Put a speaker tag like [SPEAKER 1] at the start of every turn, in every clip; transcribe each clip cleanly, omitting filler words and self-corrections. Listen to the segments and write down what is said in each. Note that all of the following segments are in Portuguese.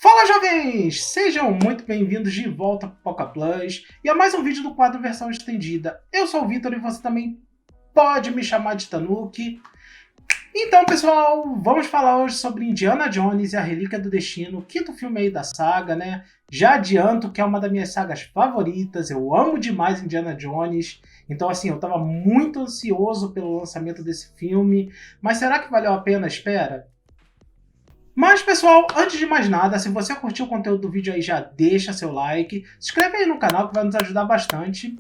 [SPEAKER 1] Fala, jovens! Sejam muito bem-vindos de volta para o Poca Plus e a mais um vídeo do quadro versão estendida. Eu sou o Vitor e você também pode me chamar de Tanuki. Então, pessoal, vamos falar hoje sobre Indiana Jones e a Relíquia do Destino, o quinto filme aí da saga, né? Já adianto que é uma das minhas sagas favoritas, eu amo demais Indiana Jones. Então, assim, eu tava muito ansioso pelo lançamento desse filme, mas será que valeu a pena a espera? Mas, pessoal, antes de mais nada, se você curtiu o conteúdo do vídeo aí, já deixa seu like, se inscreve aí no canal que vai nos ajudar bastante.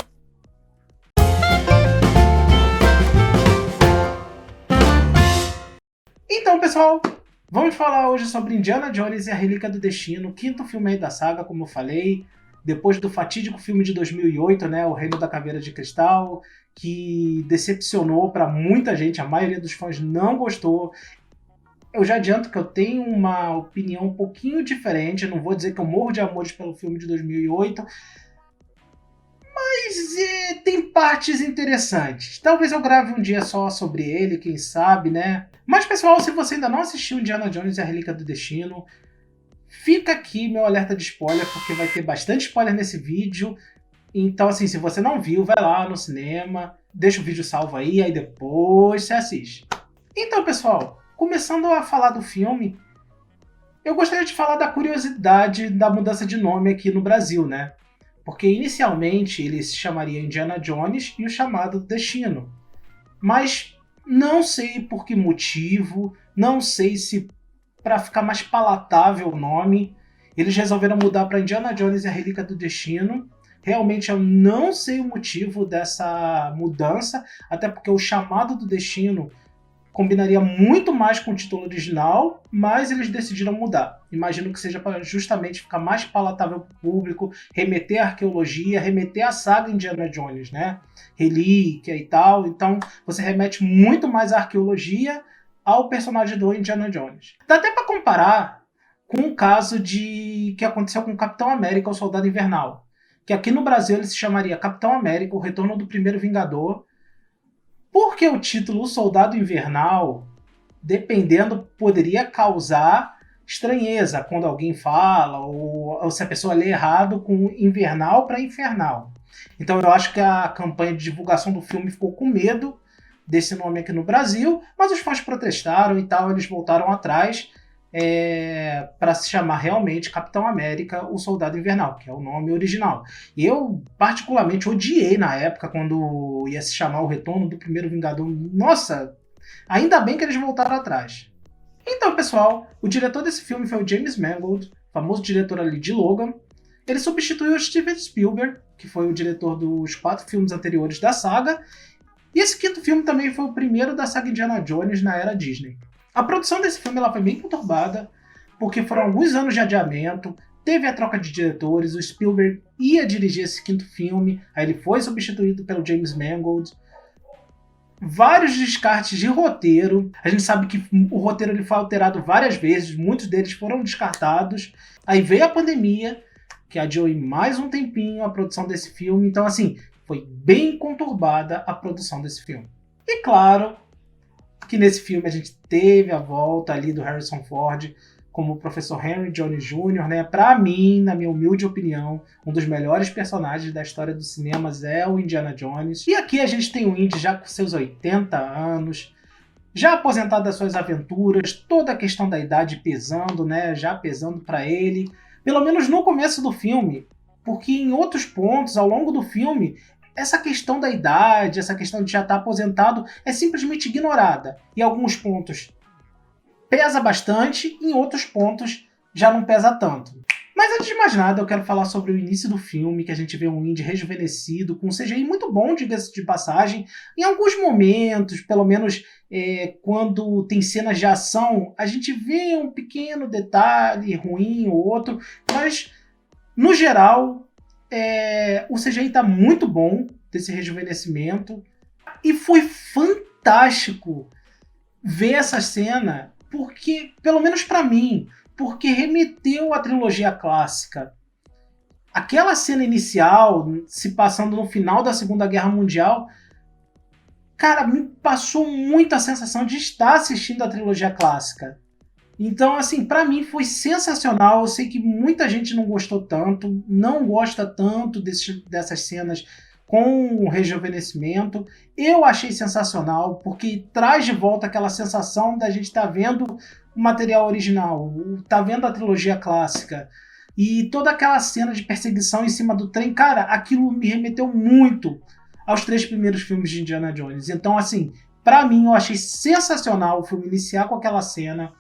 [SPEAKER 1] Então, pessoal, vamos falar hoje sobre Indiana Jones e a Relíquia do Destino, o quinto filme aí da saga, como eu falei, depois do fatídico filme de 2008, né, O Reino da Caveira de Cristal, que decepcionou para muita gente, a maioria dos fãs não gostou. Eu já adianto que eu tenho uma opinião um pouquinho diferente, não vou dizer que eu morro de amores pelo filme de 2008, mas tem partes interessantes. Talvez eu grave um dia só sobre ele, quem sabe, né? Mas, pessoal, se você ainda não assistiu Indiana Jones e a Relíquia do Destino, fica aqui meu alerta de spoiler, porque vai ter bastante spoiler nesse vídeo. Então, assim, se você não viu, vai lá no cinema, deixa o vídeo salvo aí depois você assiste. Então, pessoal, começando a falar do filme, eu gostaria de falar da curiosidade da mudança de nome aqui no Brasil, né? Porque inicialmente ele se chamaria Indiana Jones e o chamado Destino. Mas não sei por que motivo, não sei se para ficar mais palatável o nome, eles resolveram mudar para Indiana Jones e a Relíquia do Destino. Realmente eu não sei o motivo dessa mudança, até porque o chamado do Destino combinaria muito mais com o título original, mas eles decidiram mudar. Imagino que seja para justamente ficar mais palatável para o público, remeter à arqueologia, remeter à saga Indiana Jones, né? Relíquia e tal. Então você remete muito mais à arqueologia ao personagem do Indiana Jones. Dá até para comparar com o caso que aconteceu com o Capitão América, o Soldado Invernal, que aqui no Brasil ele se chamaria Capitão América, o Retorno do Primeiro Vingador, porque o título Soldado Invernal, dependendo, poderia causar estranheza quando alguém fala, ou se a pessoa lê errado com invernal para infernal. Então eu acho que a campanha de divulgação do filme ficou com medo desse nome aqui no Brasil, mas os fãs protestaram e tal, eles voltaram atrás para se chamar realmente Capitão América, o Soldado Invernal, que é o nome original. E eu particularmente odiei na época quando ia se chamar o Retorno do Primeiro Vingador. Nossa, ainda bem que eles voltaram atrás. Então, pessoal, o diretor desse filme foi o James Mangold, famoso diretor ali de Logan. Ele substituiu o Steven Spielberg, que foi o diretor dos 4 filmes anteriores da saga, e esse quinto filme também foi o primeiro da saga Indiana Jones na era Disney. A produção desse filme ela foi bem conturbada, porque foram alguns anos de adiamento, teve a troca de diretores, o Spielberg ia dirigir esse quinto filme, aí ele foi substituído pelo James Mangold. Vários descartes de roteiro, a gente sabe que o roteiro ele foi alterado várias vezes, muitos deles foram descartados. Aí veio a pandemia, que adiou em mais um tempinho a produção desse filme, então assim, foi bem conturbada a produção desse filme. E claro, que nesse filme a gente teve a volta ali do Harrison Ford como o professor Henry Jones Jr., né? Para mim, na minha humilde opinião, um dos melhores personagens da história dos cinemas é o Indiana Jones. E aqui a gente tem o Indy já com seus 80 anos, já aposentado das suas aventuras, toda a questão da idade pesando, né? Já pesando para ele, pelo menos no começo do filme, porque em outros pontos, ao longo do filme, essa questão da idade, essa questão de já estar aposentado é simplesmente ignorada. Em alguns pontos pesa bastante, em outros pontos já não pesa tanto. Mas antes de mais nada, eu quero falar sobre o início do filme, que a gente vê um Indy rejuvenescido, com um CGI muito bom, diga-se de passagem. Em alguns momentos, pelo menos quando tem cenas de ação, a gente vê um pequeno detalhe ruim ou outro, mas no geral o CGI está muito bom desse rejuvenescimento. E foi fantástico ver essa cena, porque, pelo menos para mim, porque remeteu à trilogia clássica. Aquela cena inicial, se passando no final da Segunda Guerra Mundial, cara, me passou muito a sensação de estar assistindo a trilogia clássica. Então, assim, pra mim foi sensacional. Eu sei que muita gente não gostou tanto, não gosta tanto dessas cenas com o rejuvenescimento. Eu achei sensacional, porque traz de volta aquela sensação da gente estar vendo o material original, tá vendo a trilogia clássica. E toda aquela cena de perseguição em cima do trem, cara, aquilo me remeteu muito aos 3 primeiros filmes de Indiana Jones. Então, assim, pra mim, eu achei sensacional o filme iniciar com aquela cena.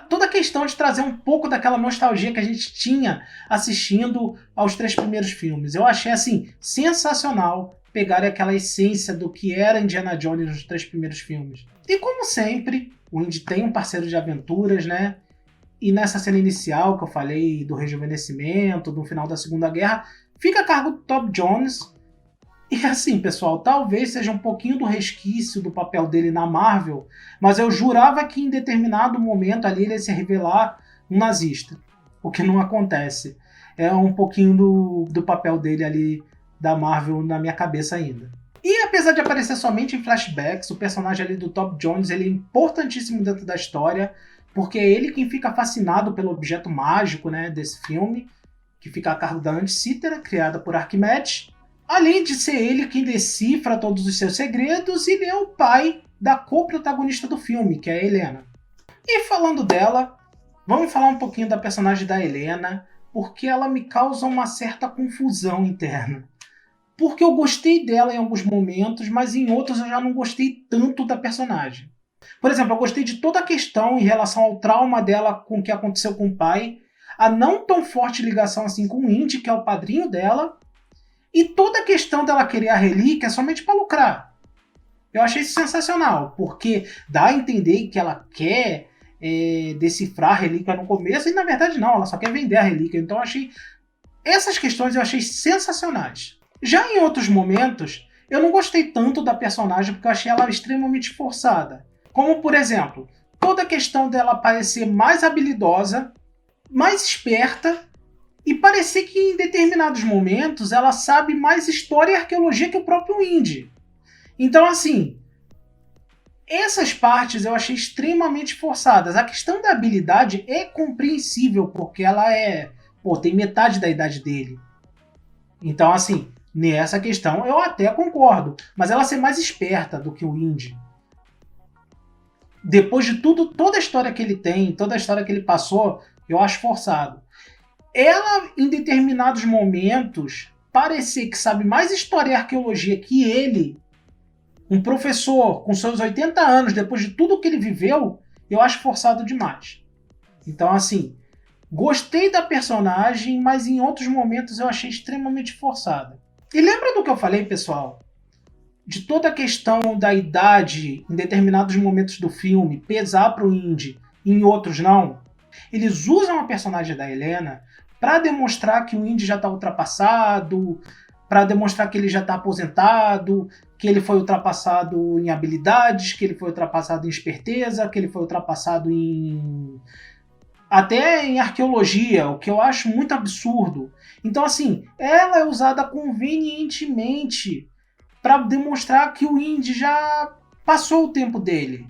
[SPEAKER 1] Toda a questão de trazer um pouco daquela nostalgia que a gente tinha assistindo aos 3 primeiros filmes. Eu achei, assim, sensacional pegar aquela essência do que era Indiana Jones nos 3 primeiros filmes. E como sempre, o Indy tem um parceiro de aventuras, né? E nessa cena inicial que eu falei do rejuvenescimento, do final da Segunda Guerra, fica a cargo do Top Jones. E assim, pessoal, talvez seja um pouquinho do resquício do papel dele na Marvel, mas eu jurava que em determinado momento ali ele ia se revelar um nazista, o que não acontece. É um pouquinho do papel dele ali da Marvel na minha cabeça ainda. E apesar de aparecer somente em flashbacks, o personagem ali do Top Jones ele é importantíssimo dentro da história, porque é ele quem fica fascinado pelo objeto mágico, né, desse filme, que fica a cargo da Anticítera, criada por Arquimedes. Além de ser ele quem decifra todos os seus segredos, ele é o pai da co-protagonista do filme, que é a Helena. E falando dela, vamos falar um pouquinho da personagem da Helena, porque ela me causa uma certa confusão interna. Porque eu gostei dela em alguns momentos, mas em outros eu já não gostei tanto da personagem. Por exemplo, eu gostei de toda a questão em relação ao trauma dela com o que aconteceu com o pai, a não tão forte ligação assim com o Indy, que é o padrinho dela, e toda a questão dela querer a relíquia é somente para lucrar. Eu achei isso sensacional, porque dá a entender que ela quer decifrar a relíquia no começo, e na verdade não, ela só quer vender a relíquia. Então essas questões eu achei sensacionais. Já em outros momentos, eu não gostei tanto da personagem porque eu achei ela extremamente forçada. Como, por exemplo, toda a questão dela parecer mais habilidosa, mais esperta, e parecer que em determinados momentos ela sabe mais história e arqueologia que o próprio Indy. Então, assim, essas partes eu achei extremamente forçadas. A questão da habilidade é compreensível, porque ela tem metade da idade dele. Então, assim, nessa questão eu até concordo. Mas ela ser mais esperta do que o Indy. Depois de tudo, toda a história que ele tem, toda a história que ele passou, eu acho forçado. Ela, em determinados momentos, parecer que sabe mais história e arqueologia que ele, um professor com seus 80 anos, depois de tudo que ele viveu, eu acho forçado demais. Então, assim, gostei da personagem, mas em outros momentos eu achei extremamente forçada. E lembra do que eu falei, pessoal? De toda a questão da idade em determinados momentos do filme pesar para o Indy e em outros não? Eles usam a personagem da Helena para demonstrar que o Indy já está ultrapassado, para demonstrar que ele já está aposentado, que ele foi ultrapassado em habilidades, que ele foi ultrapassado em esperteza, que ele foi ultrapassado até em arqueologia, o que eu acho muito absurdo. Então, assim, ela é usada convenientemente para demonstrar que o Indy já passou o tempo dele.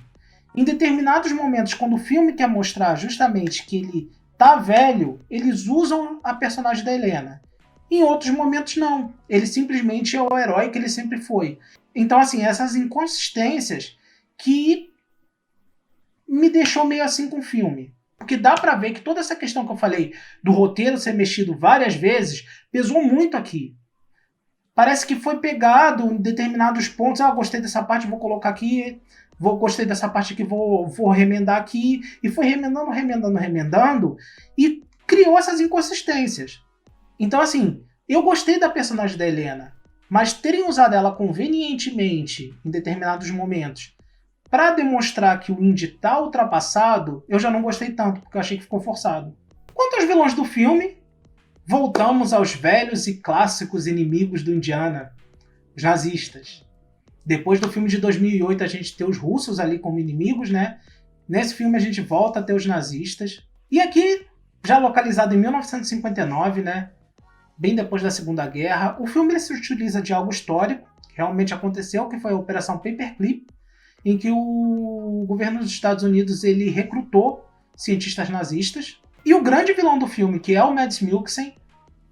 [SPEAKER 1] Em determinados momentos, quando o filme quer mostrar justamente que ele tá velho, eles usam a personagem da Helena. Em outros momentos, não. Ele simplesmente é o herói que ele sempre foi. Então, assim, essas inconsistências que me deixou meio assim com o filme. Porque dá pra ver que toda essa questão que eu falei do roteiro ser mexido várias vezes pesou muito aqui. Parece que foi pegado em determinados pontos. Ah, gostei dessa parte, vou colocar aqui. Gostei dessa parte aqui, vou remendar aqui. E foi remendando. E criou essas inconsistências. Então, assim, eu gostei da personagem da Helena. Mas terem usado ela convenientemente em determinados momentos para demonstrar que o Indy tá ultrapassado, eu já não gostei tanto, porque eu achei que ficou forçado. Quanto aos vilões do filme, voltamos aos velhos e clássicos inimigos do Indiana, os nazistas. Depois do filme de 2008 a gente tem os russos ali como inimigos, né? Nesse filme a gente volta a ter os nazistas. E aqui, já localizado em 1959, né? Bem depois da Segunda Guerra, o filme se utiliza de algo histórico, que realmente aconteceu, que foi a Operação Paperclip, em que o governo dos Estados Unidos ele recrutou cientistas nazistas. E o grande vilão do filme, que é o Mads Mikkelsen,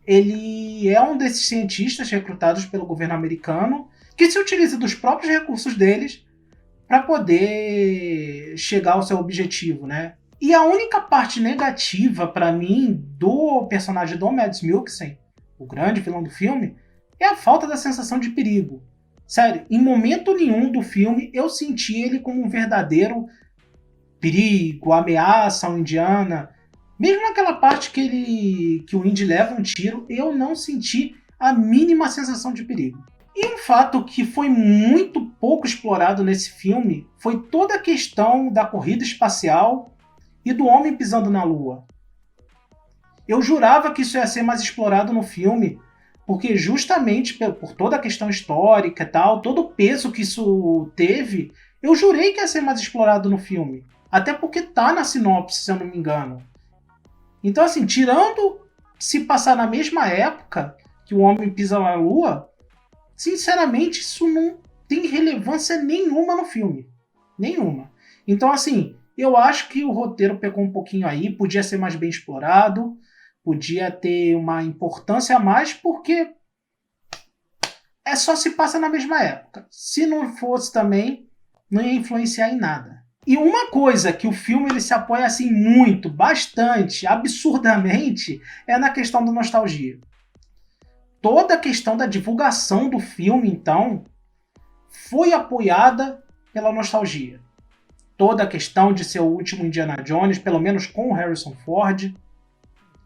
[SPEAKER 1] ele é um desses cientistas recrutados pelo governo americano que se utiliza dos próprios recursos deles para poder chegar ao seu objetivo, né? E a única parte negativa para mim do personagem do Mads Mikkelsen, o grande vilão do filme, é a falta da sensação de perigo. Sério, em momento nenhum do filme eu senti ele como um verdadeiro perigo, ameaça ao Indiana. Mesmo naquela parte que o Indy leva um tiro, eu não senti a mínima sensação de perigo. E um fato que foi muito pouco explorado nesse filme foi toda a questão da corrida espacial e do homem pisando na Lua. Eu jurava que isso ia ser mais explorado no filme, porque justamente por toda a questão histórica e tal, todo o peso que isso teve, eu jurei que ia ser mais explorado no filme. Até porque tá na sinopse, se eu não me engano. Então, assim, tirando se passar na mesma época que o homem pisa na Lua, sinceramente, isso não tem relevância nenhuma no filme. Nenhuma. Então, assim, eu acho que o roteiro pegou um pouquinho aí, podia ser mais bem explorado, podia ter uma importância a mais, porque é só se passa na mesma época. Se não fosse também, não ia influenciar em nada. E uma coisa que o filme ele se apoia assim muito, bastante, absurdamente, é na questão da nostalgia. Toda a questão da divulgação do filme, então, foi apoiada pela nostalgia. Toda a questão de ser o último Indiana Jones, pelo menos com o Harrison Ford.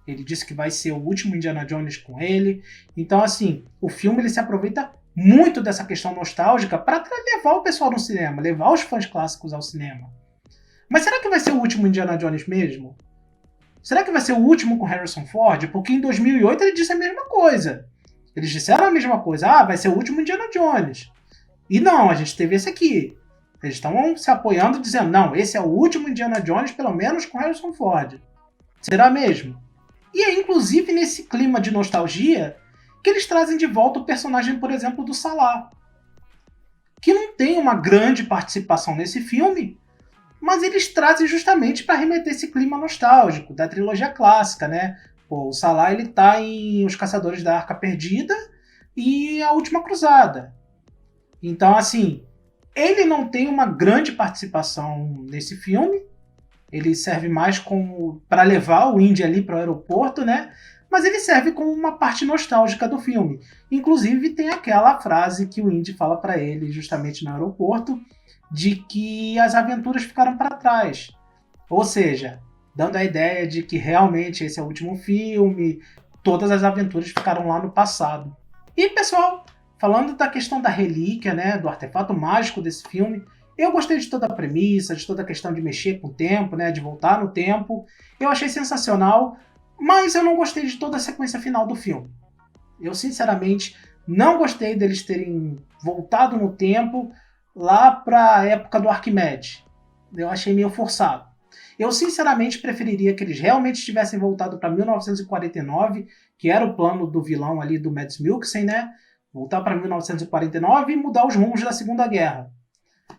[SPEAKER 1] Ele disse que vai ser o último Indiana Jones com ele. Então, assim, o filme ele se aproveita muito dessa questão nostálgica para levar o pessoal no cinema, levar os fãs clássicos ao cinema. Mas será que vai ser o último Indiana Jones mesmo? Será que vai ser o último com Harrison Ford? Porque em 2008 ele disse a mesma coisa. Eles disseram a mesma coisa. Ah, vai ser o último Indiana Jones. E não, a gente teve esse aqui. Eles estão se apoiando dizendo, não, esse é o último Indiana Jones, pelo menos com Harrison Ford. Será mesmo? E é inclusive nesse clima de nostalgia que eles trazem de volta o personagem, por exemplo, do Salah, que não tem uma grande participação nesse filme, mas eles trazem justamente para remeter esse clima nostálgico da trilogia clássica, né? Pô, o Salah ele tá em Os Caçadores da Arca Perdida e A Última Cruzada. Então, assim, ele não tem uma grande participação nesse filme. Ele serve mais como para levar o Indy ali para o aeroporto, né? Mas ele serve como uma parte nostálgica do filme. Inclusive tem aquela frase que o Indy fala para ele justamente no aeroporto de que as aventuras ficaram para trás. Ou seja, dando a ideia de que realmente esse é o último filme, todas as aventuras ficaram lá no passado. E pessoal, falando da questão da relíquia, né, do artefato mágico desse filme, eu gostei de toda a premissa, de toda a questão de mexer com o tempo, né, de voltar no tempo. Eu achei sensacional, mas eu não gostei de toda a sequência final do filme. Eu, sinceramente, não gostei deles terem voltado no tempo lá para a época do Arquimedes. Eu achei meio forçado. Eu, sinceramente, preferiria que eles realmente tivessem voltado para 1949, que era o plano do vilão ali do Mads Mikkelsen, né? Voltar para 1949 e mudar os rumos da Segunda Guerra.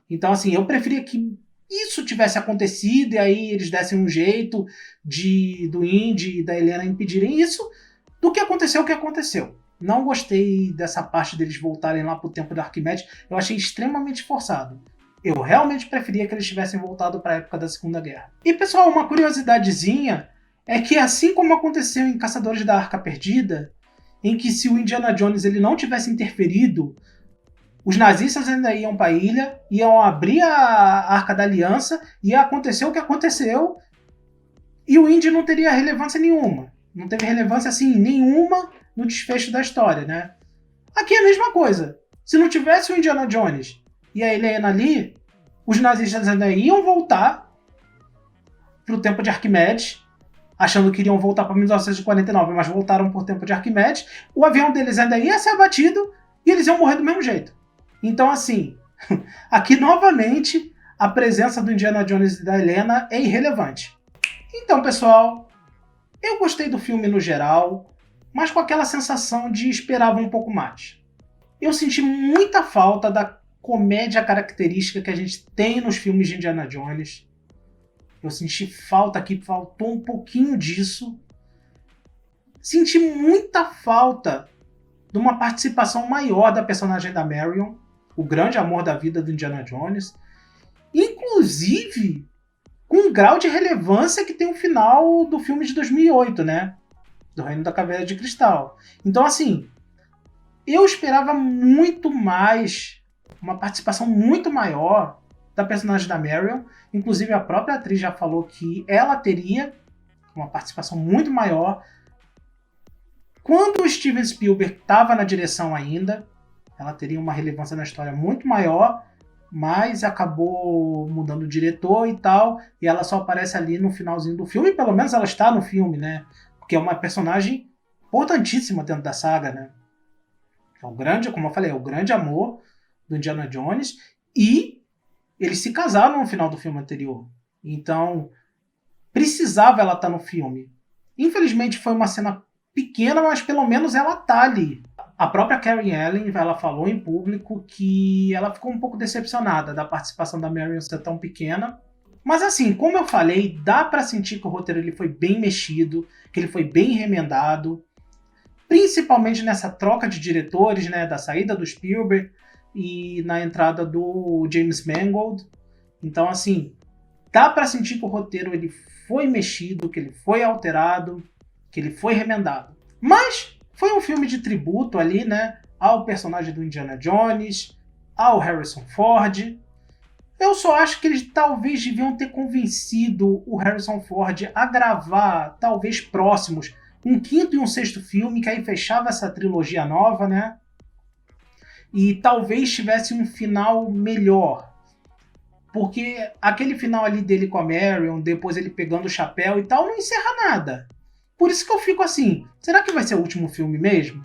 [SPEAKER 1] Então, assim, eu preferia que isso tivesse acontecido e aí eles dessem um jeito do Indy e da Helena impedirem isso do que aconteceu o que aconteceu. Não gostei dessa parte deles voltarem lá pro tempo do Arquimedes. Eu achei extremamente forçado. Eu realmente preferia que eles tivessem voltado para a época da Segunda Guerra. E, pessoal, uma curiosidadezinha é que, assim como aconteceu em Caçadores da Arca Perdida, em que se o Indiana Jones ele não tivesse interferido, os nazistas ainda iam para a ilha, iam abrir a Arca da Aliança, ia acontecer o que aconteceu, e o Indy não teria relevância nenhuma. Não teve relevância, assim, nenhuma no desfecho da história, né? Aqui é a mesma coisa. Se não tivesse o Indiana Jones e a Helena ali, os nazistas ainda iam voltar pro tempo de Arquimedes, achando que iriam voltar para 1949, mas voltaram por tempo de Arquimedes. O avião deles ainda ia ser abatido e eles iam morrer do mesmo jeito. Então, assim, aqui novamente a presença do Indiana Jones e da Helena é irrelevante. Então, pessoal, eu gostei do filme no geral, mas com aquela sensação de esperava um pouco mais. Eu senti muita falta da comédia característica que a gente tem nos filmes de Indiana Jones. Eu senti falta aqui, faltou um pouquinho disso. Senti muita falta de uma participação maior da personagem da Marion, o grande amor da vida do Indiana Jones, inclusive com um grau de relevância que tem o final do filme de 2008, né? Do Reino da Caveira de Cristal. Então, assim, eu esperava muito mais, uma participação muito maior da personagem da Marion. Inclusive, a própria atriz já falou que ela teria uma participação muito maior. Quando o Steven Spielberg estava na direção ainda, ela teria uma relevância na história muito maior, mas acabou mudando o diretor e tal, e ela só aparece ali no finalzinho do filme, pelo menos ela está no filme, né? Porque é uma personagem importantíssima dentro da saga, né? É o grande, como eu falei, é o grande amor do Indiana Jones, e eles se casaram no final do filme anterior. Então, precisava ela estar no filme. Infelizmente foi uma cena pequena, mas pelo menos ela tá ali. A própria Karen Allen, ela falou em público que ela ficou um pouco decepcionada da participação da Marion ser tão pequena. Mas assim, como eu falei, dá pra sentir que o roteiro ele foi bem mexido, que ele foi bem remendado, principalmente nessa troca de diretores, né, da saída do Spielberg e na entrada do James Mangold. Então assim, dá pra sentir que o roteiro ele foi mexido, que ele foi alterado, que ele foi remendado. Mas foi um filme de tributo ali, né, ao personagem do Indiana Jones, ao Harrison Ford. Eu só acho que eles talvez deviam ter convencido o Harrison Ford a gravar, talvez próximos, um quinto e um sexto filme, que aí fechava essa trilogia nova, né? E talvez tivesse um final melhor. Porque aquele final ali dele com a Marion, depois ele pegando o chapéu e tal, não encerra nada. Por isso que eu fico assim, será que vai ser o último filme mesmo?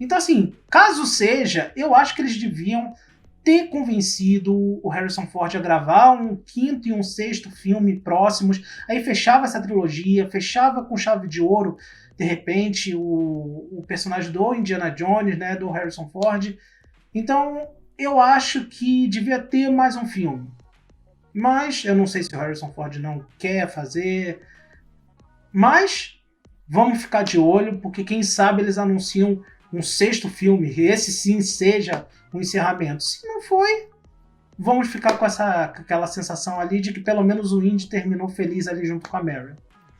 [SPEAKER 1] Então assim, caso seja, eu acho que eles deviam ter convencido o Harrison Ford a gravar um quinto e um sexto filme próximos, aí fechava essa trilogia, fechava com chave de ouro, de repente, o personagem do Indiana Jones, né, do Harrison Ford. Então, eu acho que devia ter mais um filme. Mas, eu não sei se o Harrison Ford não quer fazer, mas vamos ficar de olho, porque quem sabe eles anunciam um sexto filme, e esse sim seja o encerramento. Se não foi, vamos ficar com aquela sensação ali de que pelo menos o Indy terminou feliz ali junto com a Mary.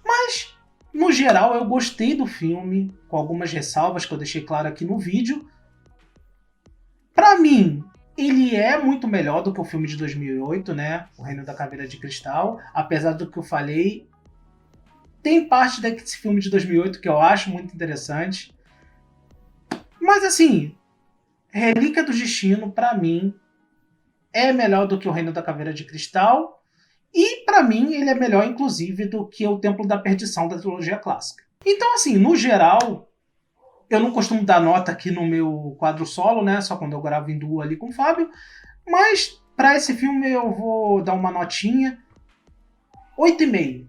[SPEAKER 1] Mas, no geral, eu gostei do filme, com algumas ressalvas que eu deixei claro aqui no vídeo. Pra mim, ele é muito melhor do que o filme de 2008, né? O Reino da Caveira de Cristal. Apesar do que eu falei, tem parte desse filme de 2008 que eu acho muito interessante. Mas assim, Relíquia do Destino, pra mim, é melhor do que o Reino da Caveira de Cristal. E pra mim, ele é melhor, inclusive, do que o Templo da Perdição da trilogia clássica. Então, assim, no geral, eu não costumo dar nota aqui no meu quadro solo, né? Só quando eu gravo em duo ali com o Fábio. Mas, pra esse filme, eu vou dar uma notinha. 8,5.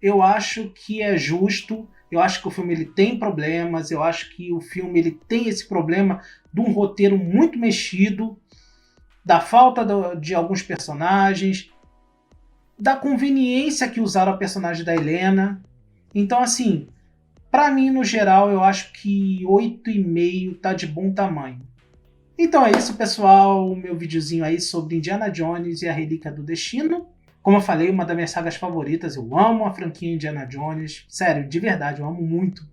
[SPEAKER 1] Eu acho que é justo. Eu acho que o filme ele tem problemas. Eu acho que o filme ele tem esse problema de um roteiro muito mexido, da falta de alguns personagens, da conveniência que usaram a personagem da Helena. Então, assim, pra mim, no geral, eu acho que 8,5 tá de bom tamanho. Então é isso, pessoal. O meu videozinho aí sobre Indiana Jones e a Relíquia do Destino. Como eu falei, uma das minhas sagas favoritas. Eu amo a franquia Indiana Jones. Sério, de verdade, eu amo muito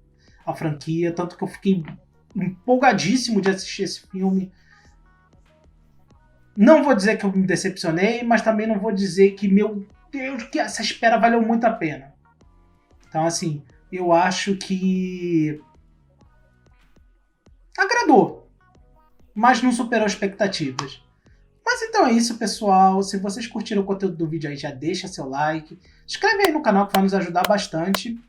[SPEAKER 1] a franquia. Tanto que eu fiquei empolgadíssimo de assistir esse filme. Não vou dizer que eu me decepcionei, mas também não vou dizer que, meu Deus, que essa espera valeu muito a pena. Então, assim, eu acho que agradou, mas não superou expectativas. Mas então é isso, pessoal. Se vocês curtiram o conteúdo do vídeo aí, já deixa seu like. Inscreve aí no canal que vai nos ajudar bastante.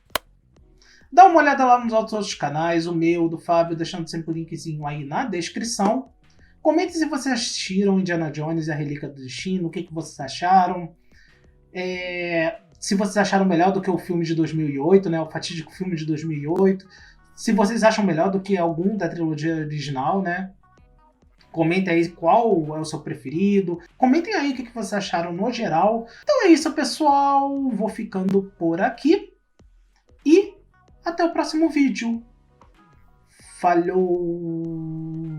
[SPEAKER 1] Dá uma olhada lá nos outros canais, o meu, do Fábio, deixando sempre o linkzinho aí na descrição. Comente se vocês assistiram Indiana Jones e a Relíquia do Destino, o que vocês acharam. Se vocês acharam melhor do que o filme de 2008, né, o fatídico filme de 2008. Se vocês acham melhor do que algum da trilogia original, né? Comentem aí qual é o seu preferido. Comentem aí o que vocês acharam no geral. Então é isso, pessoal. Vou ficando por aqui. E até o próximo vídeo. Falou!